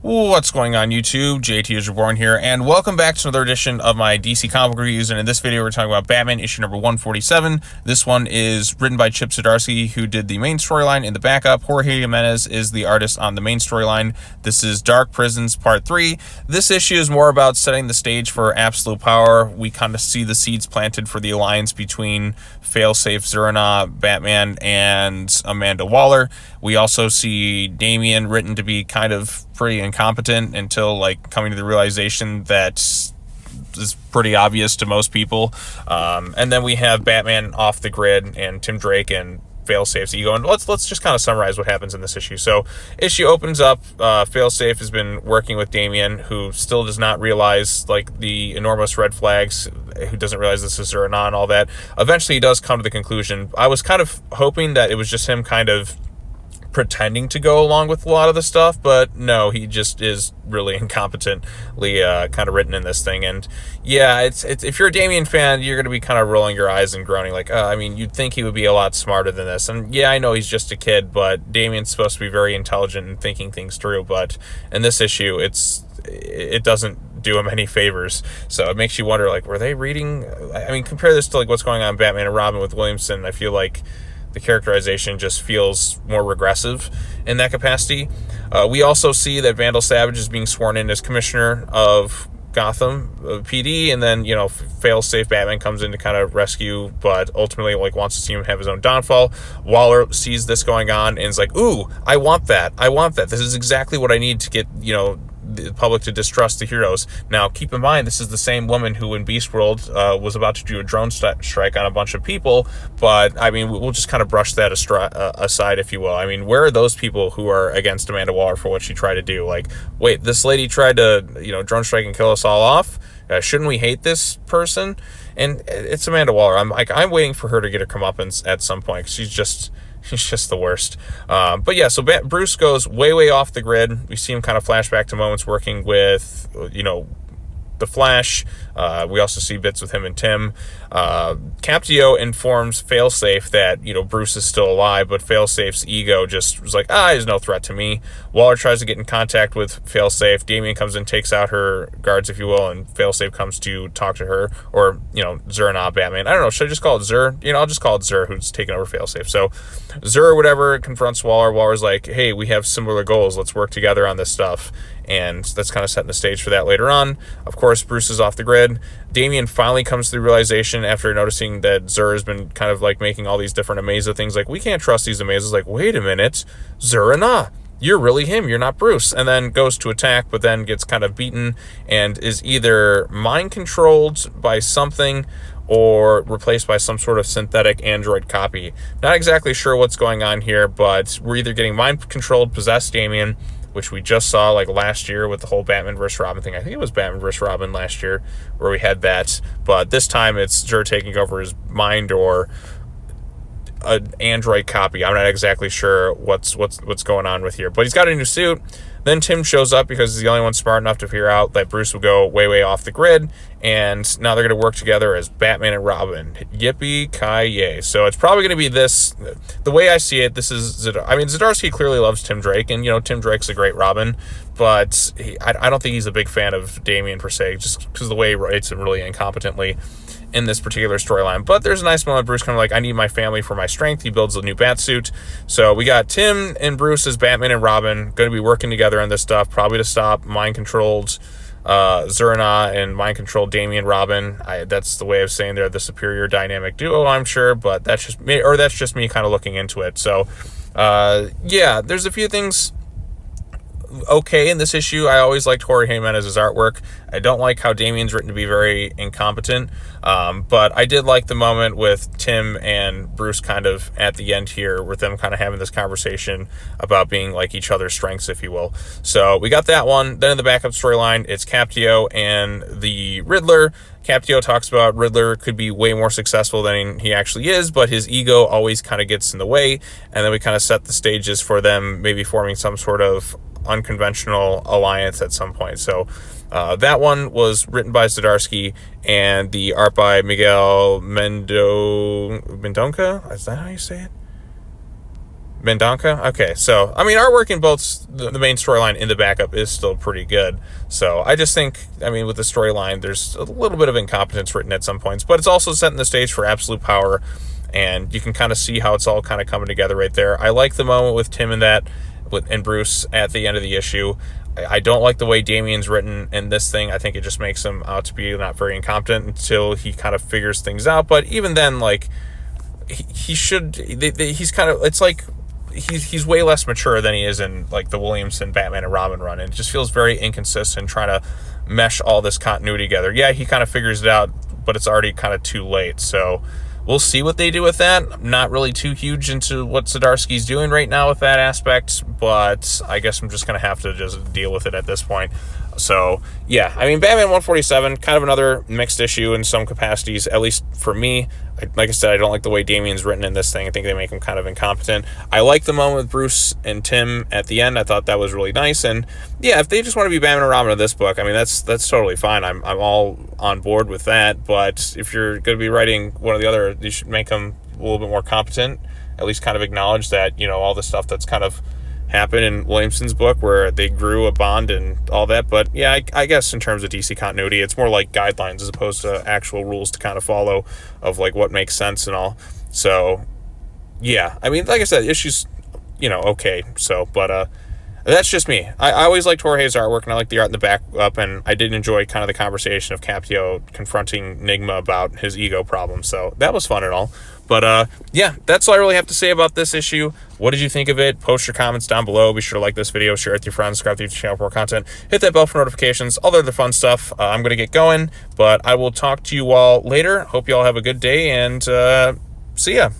What's going on, YouTube? JT is Reborn here, and welcome back to another edition of my DC comic book reviews. And in this video, we're talking about Batman issue number 147. This one is written by Chip Zdarsky, who did the main storyline. In the backup, Jorge Jimenez is the artist on the main storyline. This is Dark Prisons Part 3. This issue is more about setting the stage for absolute power. We kind of see the seeds planted for the alliance between Failsafe, Zur-En-Arrh, Batman, and Amanda Waller. We also see Damian written to be kind of pretty incompetent until coming to the realization that is pretty obvious to most people. And then we have Batman off the grid and Tim Drake and Failsafe's ego. And let's just kind of summarize what happens in this issue. So issue opens up, Failsafe has been working with Damian, who still does not realize the enormous red flags, who doesn't realize this is Zur-En-Arrh and all that. Eventually he does come to the conclusion. I was kind of hoping that it was just him kind of pretending to go along with a lot of the stuff, but no, he just is really incompetently kind of written in this thing. And yeah, it's if you're a Damian fan, you're going to be kind of rolling your eyes and groaning I mean, you'd think he would be a lot smarter than this. And yeah, I know he's just a kid, but Damian's supposed to be very intelligent and thinking things through. But in this issue, it doesn't do him any favors. So it makes you wonder, were they reading? I mean, compare this to what's going on in Batman and Robin with Williamson. I feel like the characterization just feels more regressive in that capacity. We also see that Vandal Savage is being sworn in as commissioner of Gotham PD, and then Failsafe Batman comes in to kind of rescue, but ultimately wants to see him have his own downfall. Waller sees this going on and is like, "Ooh, I want that. This is exactly what I need to get the public to distrust the heroes." Now, keep in mind, this is the same woman who in Beast World was about to do a drone strike on a bunch of people, but I mean, we'll just kind of brush that aside, if you will. I mean, where are those people who are against Amanda Waller for what she tried to do? Wait, this lady tried to, drone strike and kill us all off? Shouldn't we hate this person? And it's Amanda Waller. I'm waiting for her to get her comeuppance at some point, 'cause she's just the worst. But yeah, so Bruce goes way off the grid. We see him kind of flashback to moments working with, the Flash. We also see bits with him and Tim. Captio informs Failsafe that, Bruce is still alive, but Failsafe's ego just was he's no threat to me. Waller tries to get in contact with Failsafe. Damian comes in, takes out her guards, if you will, and Failsafe comes to talk to her, or, Zur-En-Arrh Batman. I don't know, should I just call it Zur? I'll just call it Zur, who's taken over Failsafe. So Zur, whatever, confronts Waller. Waller's like, "Hey, we have similar goals. Let's work together on this stuff." And that's kind of setting the stage for that later on. Of course, Bruce is off the grid. Damian finally comes to the realization after noticing that Zur has been kind of making all these different Amaza things. We can't trust these Amazas. Wait a minute, Zur-En-Arrh, you're really him, you're not Bruce. And then goes to attack, but then gets kind of beaten and is either mind controlled by something or replaced by some sort of synthetic android copy. Not exactly sure what's going on here, but we're either getting mind controlled, possessed Damian, which we just saw last year with the whole Batman vs. Robin thing. I think it was Batman vs. Robin last year where we had that, but this time it's Zur taking over his mind or an android copy. I'm not exactly sure what's going on with here, but he's got a new suit. Then Tim shows up because he's the only one smart enough to figure out that Bruce will go way off the grid, and now they're going to work together as Batman and Robin. Yippee-ki-yay. So it's probably going to be this. The way I see it, this is Zdarsky clearly loves Tim Drake, and Tim Drake's a great Robin, but I don't think he's a big fan of Damian per se, just because of the way he writes him really incompetently in this particular storyline. But there's a nice moment, Bruce kind of I need my family for my strength. He builds a new bat suit. So we got Tim and Bruce as Batman and Robin, going to be working together on this stuff, probably to stop mind-controlled Zur-En-Arrh and mind-controlled Damian Robin. That's the way of saying they're the superior dynamic duo, I'm sure, but that's just me kind of looking into it. So yeah, there's a few things okay in this issue. I always liked Jorge Jimenez's artwork. I don't like how Damian's written to be very incompetent, but I did like the moment with Tim and Bruce kind of at the end here, with them kind of having this conversation about being each other's strengths, if you will. So we got that one. Then in the backup storyline, it's Captio and the Riddler. Captio talks about Riddler could be way more successful than he actually is, but his ego always kind of gets in the way. And then we kind of set the stages for them maybe forming some sort of unconventional alliance at some point. So that one was written by Zdarsky and the art by Miguel Mendonca. Is that how you say it? Mendonca? Okay, so, I mean, artwork in both the main storyline and the backup is still pretty good. So, I just think, I mean, with the storyline, there's a little bit of incompetence written at some points, but it's also setting the stage for absolute power, and you can kind of see how it's all kind of coming together right there. I like the moment with Tim and Bruce at the end of the issue. I don't like the way Damien's written in this thing. I think it just makes him out to be not very incompetent until he kind of figures things out. But even then, like, he's kind of, it's like, he's way less mature than he is in like the Williamson Batman and Robin run, and it just feels very inconsistent trying to mesh all this continuity together. Yeah, he kind of figures it out, but it's already kind of too late. So we'll see what they do with that. I'm not really too huge into what Zdarsky's doing right now with that aspect, but I guess I'm just going to have to just deal with it at this point. So, yeah, I mean, Batman 147, kind of another mixed issue in some capacities, at least for me. Like I said, I don't like the way Damien's written in this thing. I think they make him kind of incompetent. I like the moment with Bruce and Tim at the end. I thought that was really nice. And, yeah, if they just want to be Batman and Robin in this book, I mean, that's totally fine. I'm all on board with that. But if you're going to be writing one or the other, you should make them a little bit more competent, at least kind of acknowledge that, you know, all the stuff that's kind of happened in Williamson's book where they grew a bond and all that. But yeah, I guess in terms of DC continuity, it's more like guidelines as opposed to actual rules to kind of follow of like what makes sense and all. So yeah, I mean, like I said, issues, you know, okay. So, but that's just me. I always liked Jorge's artwork, and I like the art in the back up, and I did enjoy kind of the conversation of Capio confronting Nigma about his ego problem. So that was fun and all. But yeah, that's all I really have to say about this issue. What did you think of it? Post your comments down below. Be sure to like this video, share it with your friends, subscribe to the channel for more content, hit that bell for notifications, all the other fun stuff. I'm going to get going, but I will talk to you all later. Hope you all have a good day, and see ya.